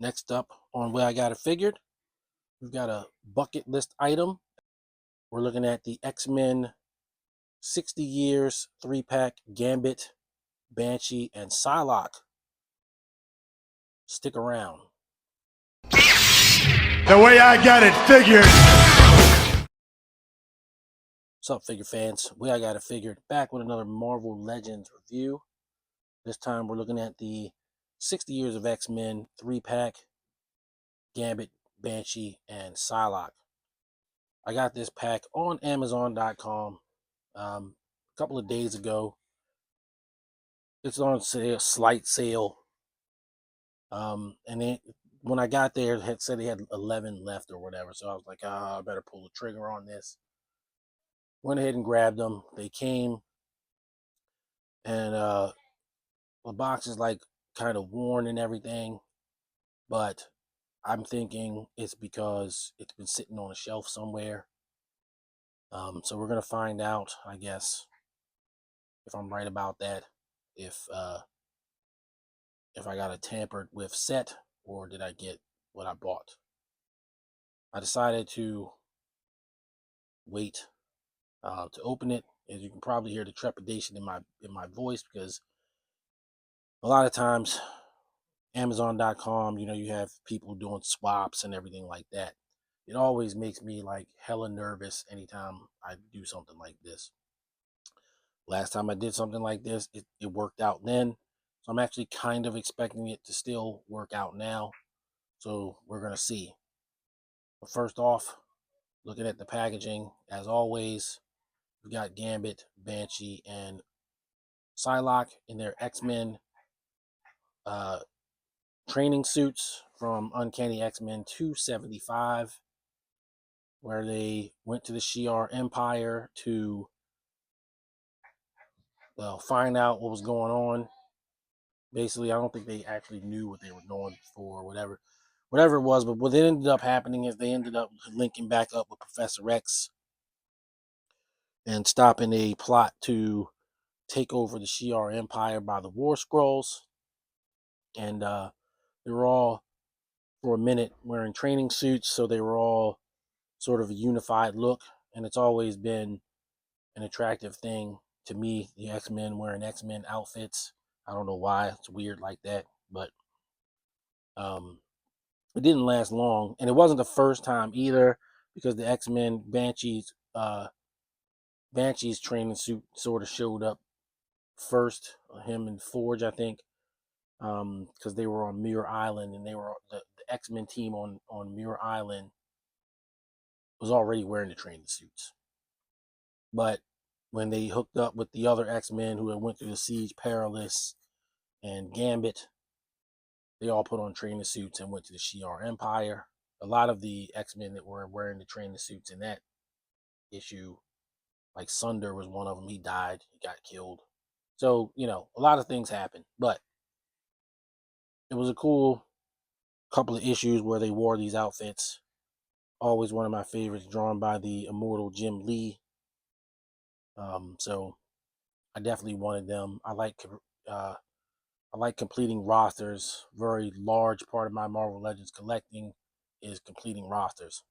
Next up on Where I Got It Figured, we've got a bucket list item. We're looking at the X-Men 60 Years 3-pack Gambit, Banshee, and Psylocke. Stick around. The Way I Got It Figured. What's up, figure fans? I Got It Figured, back with another Marvel Legends review. This time we're looking at the 60 Years of X-Men 3-pack Gambit, Banshee, and Psylocke. I got this pack on Amazon.com a couple of days ago. It's on sale, slight sale. And when I got there, it had said they had 11 left or whatever. So I was like, I better pull the trigger on this. Went ahead and grabbed them. They came, and the box is like kind of worn and everything. But I'm thinking it's because it's been sitting on a shelf somewhere. So we're gonna find out, I guess, if I'm right about that. If I got a tampered with set, or did I get what I bought. I decided to wait to open it. As you can probably hear the trepidation in my voice, because a lot of times Amazon.com, you have people doing swaps and everything like that. It always makes me like hella nervous anytime I do something like this. Last time I did something like this, it worked out then. So I'm actually kind of expecting it to still work out now. So we're going to see. But first off, looking at the packaging, as always, we got Gambit, Banshee, and Psylocke in their X-Men training suits from Uncanny X-Men 275, where they went to the Shi'ar Empire to find out what was going on. Basically, I don't think they actually knew what they were going for, whatever it was. But what ended up happening is they ended up linking back up with Professor X and stopping a plot to take over the Shi'ar Empire by the War Scrolls. And they were all, for a minute, wearing training suits, so they were all sort of a unified look. And it's always been an attractive thing to me, the X-Men wearing X-Men outfits. I don't know why it's weird like that, but it didn't last long, and it wasn't the first time either, because the X-Men Banshee's training suit sort of showed up first. Him and Forge, I think, because they were on Muir Island, and they were the X-Men team on Muir Island was already wearing the training suits. But when they hooked up with the other X-Men who had went through the Siege Perilous and Gambit, they all put on training suits and went to the Shi'ar Empire. A lot of the X-Men that were wearing the training suits in that issue, like Sunder was one of them. He died. He got killed. So, a lot of things happened. But it was a cool couple of issues where they wore these outfits. Always one of my favorites, drawn by the immortal Jim Lee. So I definitely wanted them. I like completing rosters. Very large part of my Marvel Legends collecting is completing rosters.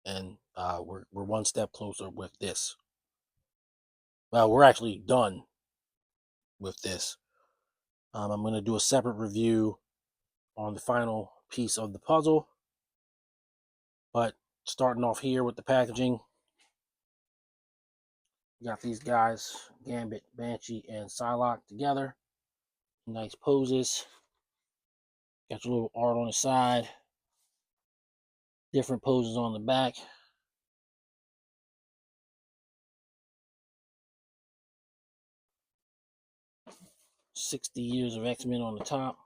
And we're one step closer with this. Well, we're actually done with this. I'm going to do a separate review on the final piece of the puzzle. But starting off here with the packaging, you got these guys, Gambit, Banshee, and Psylocke together. Nice poses. Got your little art on the side. Different poses on the back. "60 Years of X-Men" on the top.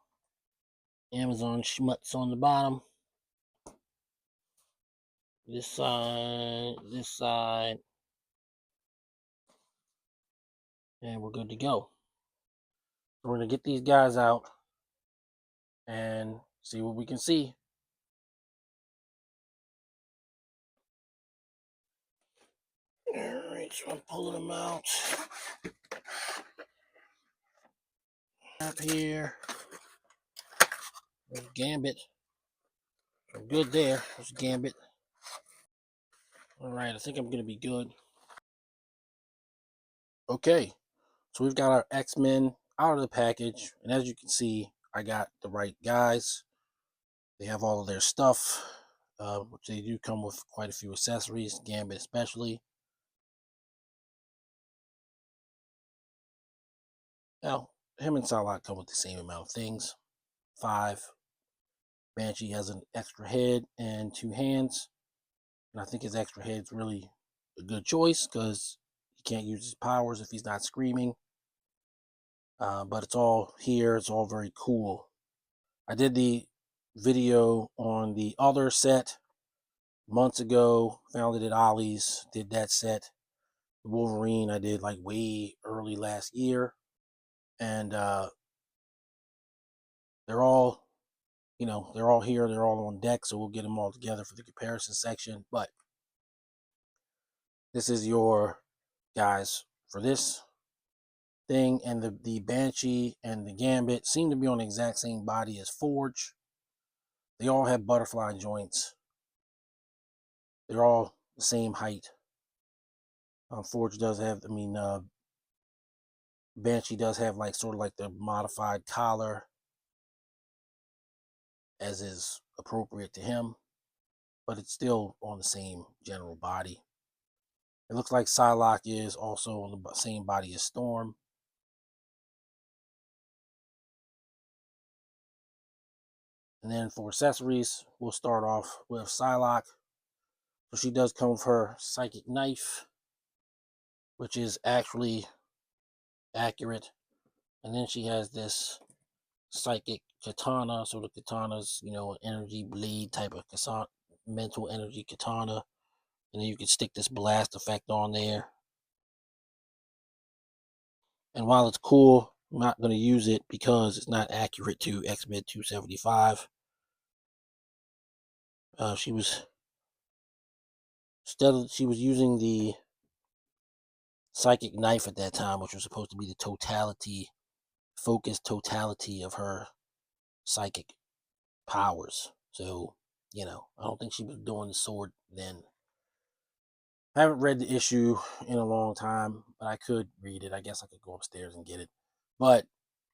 Amazon schmutz on the bottom. This side. And we're good to go. So we're going to get these guys out and see what we can see. Alright, so I'm pulling them out. Up here. There's Gambit. We're good there. There's Gambit. All right, I think I'm going to be good. Okay, so we've got our X-Men out of the package. And as you can see, I got the right guys. They have all of their stuff, which they do come with quite a few accessories, Gambit especially. Now, him and Psylocke come with the same amount of things. 5. Banshee has an extra head and 2 hands. And I think his extra head's really a good choice because he can't use his powers if he's not screaming. But it's all here. It's all very cool. I did the video on the other set months ago. Found it at Ollie's. Did that set. Wolverine I did like way early last year. And they're all, they're all here. They're all on deck. So we'll get them all together for the comparison section. But this is your guys for this thing. And the Banshee and the Gambit seem to be on the exact same body as Forge. They all have butterfly joints. They're all the same height. Forge does have, Banshee does have like sort of like the modified collar as is appropriate to him, but it's still on the same general body. It looks like Psylocke is also on the same body as Storm. And then for accessories, we'll start off with Psylocke. So she does come with her psychic knife, which is actually accurate. And then she has this psychic katana. So the katana's, an energy blade type of mental energy katana. And then you can stick this blast effect on there. And while it's cool, I'm not going to use it because it's not accurate to X-Men 275. She was using the psychic knife at that time, which was supposed to be the focused totality of her psychic powers. So, I don't think she was doing the sword then. I haven't read the issue in a long time, but I could read it. I guess I could go upstairs and get it. But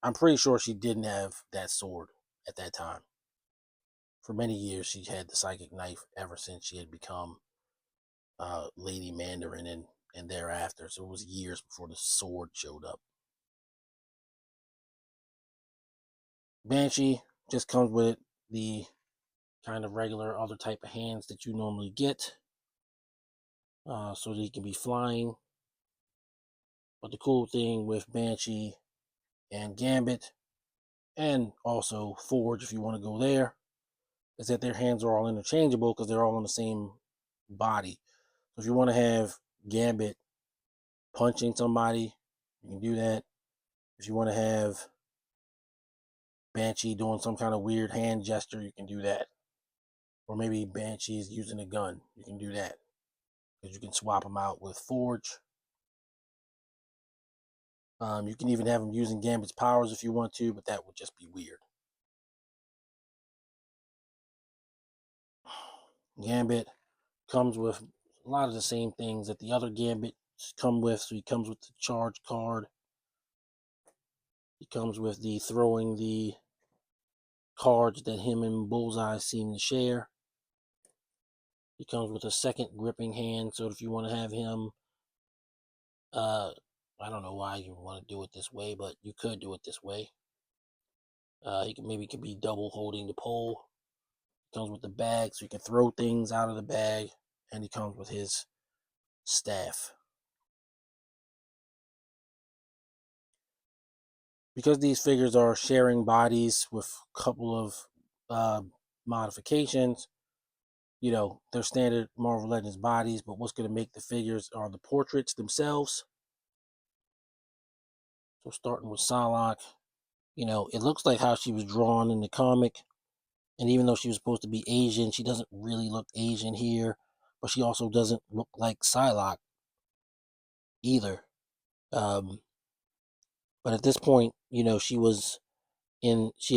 I'm pretty sure she didn't have that sword at that time. For many years, she had the psychic knife ever since she had become Lady Mandarin and thereafter. So it was years before the sword showed up. Banshee just comes with the kind of regular other type of hands that you normally get, so that he can be flying. But the cool thing with Banshee and Gambit, and also Forge, if you want to go there, is that their hands are all interchangeable because they're all on the same body. So if you want to have Gambit punching somebody, you can do that. If you want to have Banshee doing some kind of weird hand gesture, you can do that. Or maybe Banshee is using a gun, you can do that. Because you can swap them out with Forge. You can even have him using Gambit's powers if you want to, but that would just be weird. Gambit comes with a lot of the same things that the other Gambits come with. So he comes with the charge card. He comes with the throwing the cards that him and Bullseye seem to share. He comes with a second gripping hand, so if you want to have him, I don't know why you want to do it this way, but you could do it this way. He could be double holding the pole. He comes with the bag, so you can throw things out of the bag, and he comes with his staff. Because these figures are sharing bodies with a couple of modifications, they're standard Marvel Legends bodies, but what's going to make the figures are the portraits themselves. So starting with Psylocke, it looks like how she was drawn in the comic. And even though she was supposed to be Asian, she doesn't really look Asian here. But she also doesn't look like Psylocke either. But at this point, she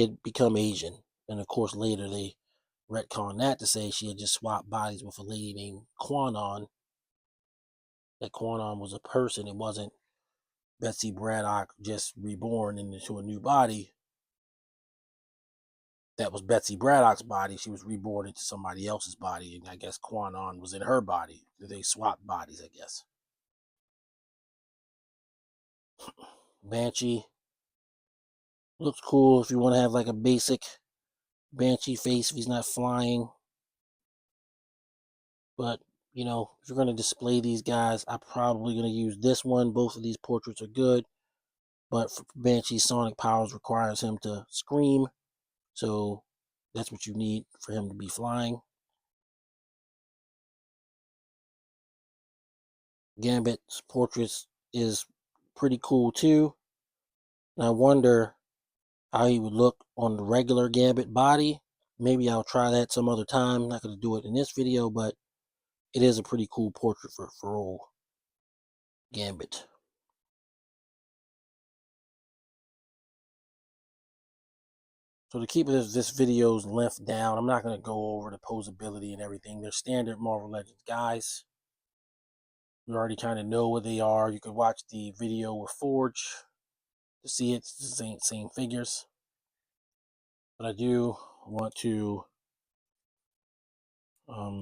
had become Asian. And of course, later they retconned that to say she had just swapped bodies with a lady named Quanon. That Quanon was a person. It wasn't Betsy Braddock just reborn into a new body. That was Betsy Braddock's body. She was reborn into somebody else's body, and I guess Quanon was in her body. They swapped bodies, I guess. Banshee looks cool if you want to have like a basic Banshee face if he's not flying. But, you know, if you're going to display these guys, I'm probably going to use this one. Both of these portraits are good. But for Banshee's sonic powers requires him to scream. So that's what you need for him to be flying. Gambit's portraits is pretty cool too. And I wonder how he would look on the regular Gambit body. Maybe I'll try that some other time. I'm not going to do it in this video, but it is a pretty cool portrait for old Gambit. So to keep this video's length down, I'm not going to go over the posability and everything. They're standard Marvel Legends guys. You already kind of know what they are. You could watch the video with Forge to see it. It's the same figures. But I do want to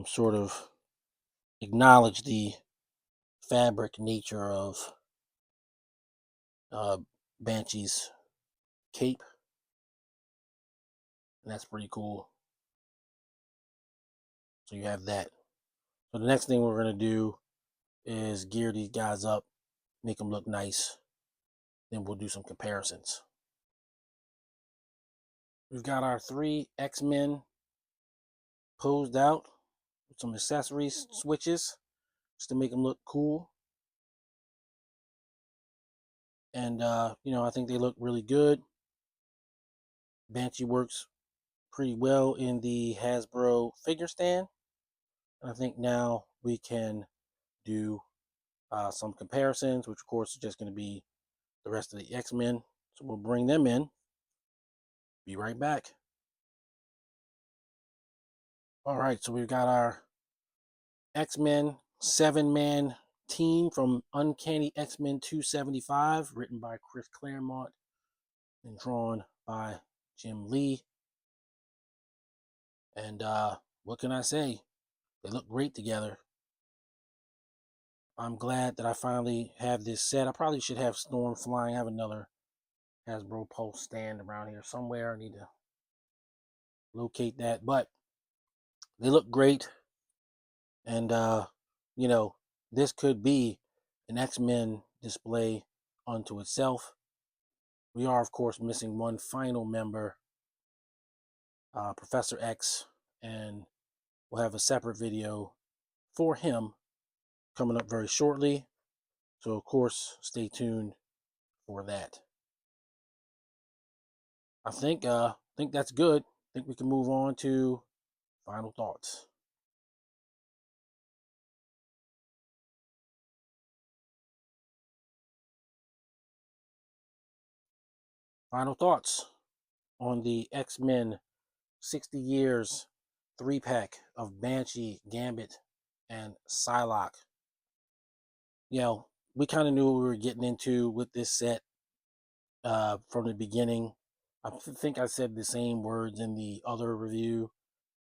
sort of acknowledge the fabric nature of Banshee's cape. And that's pretty cool. So you have that. So the next thing we're going to do is gear these guys up, make them look nice. Then we'll do some comparisons. We've got our 3 X-Men posed out with some accessories, switches, just to make them look cool. And, you know, I think they look really good. Banshee works pretty well in the Hasbro figure stand. And I think now we can do some comparisons, which of course is just going to be the rest of the X-Men. So we'll bring them in. Be right back. All right, so we've got our X-Men 7-man team from Uncanny X-Men 275, written by Chris Claremont and drawn by Jim Lee. And what can I say? They look great together. I'm glad that I finally have this set. I probably should have Storm flying. I have another Hasbro Pulse stand around here somewhere. I need to locate that. But they look great. And, you know, this could be an X-Men display unto itself. We are, of course, missing one final member, Professor X, and we'll have a separate video for him coming up very shortly. So, of course, stay tuned for that. I think that's good. I think we can move on to final thoughts. Final thoughts on the X-Men 60 years 3-pack of Banshee, Gambit, and Psylocke. You know, we kind of knew what we were getting into with this set from the beginning. I think I said the same words in the other review.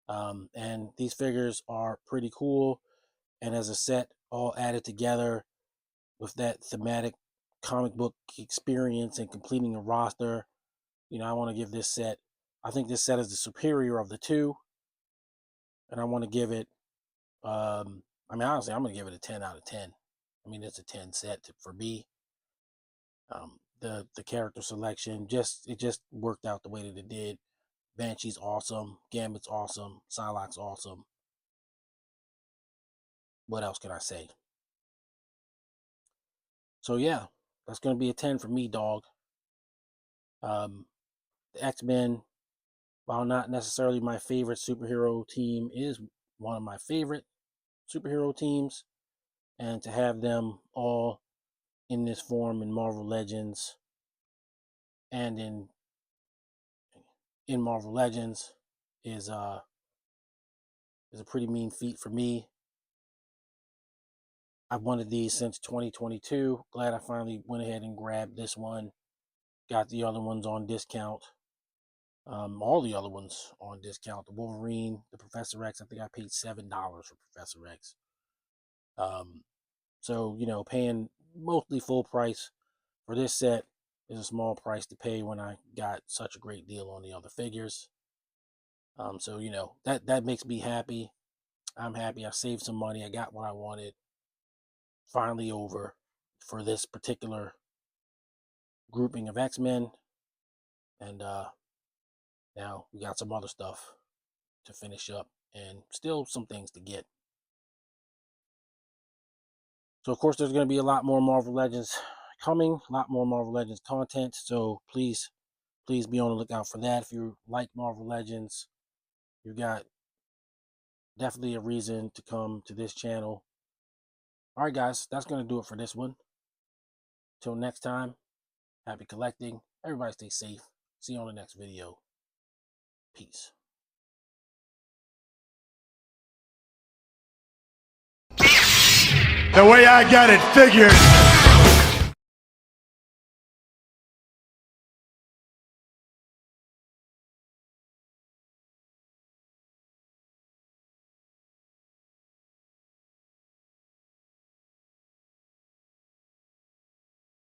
And these figures are pretty cool. And as a set, all added together with that thematic comic book experience and completing a roster, you know, I want to give this set, I think this set is the superior of the two. And I want to give it, I mean, honestly, I'm going to give it a 10 out of 10. I mean, it's a 10 set for me. The character selection, it just worked out the way that it did. Banshee's awesome. Gambit's awesome. Psylocke's awesome. What else can I say? So yeah, that's going to be a 10 for me, dog. The X-Men, while not necessarily my favorite superhero team, is one of my favorite superhero teams. And to have them all in this form in Marvel Legends and in in Marvel Legends is a pretty mean feat for me. I've wanted these since 2022. Glad I finally went ahead and grabbed this one. Got the other ones on discount. All the other ones on discount. The Wolverine, the Professor X. I think I paid $7 for Professor X. So, you know, paying mostly full price for this set is a small price to pay when I got such a great deal on the other figures. So, you know, that makes me happy. I'm happy. I saved some money. I got what I wanted. Finally over for this particular grouping of X-Men. And now we got some other stuff to finish up and still some things to get. So, of course, there's going to be a lot more Marvel Legends coming, a lot more Marvel Legends content. So please be on the lookout for that. If you like Marvel Legends, you got definitely a reason to come to this channel. All right, guys, that's going to do it for this one. Till next time, happy collecting. Everybody stay safe. See you on the next video. Peace. The way I got it figured.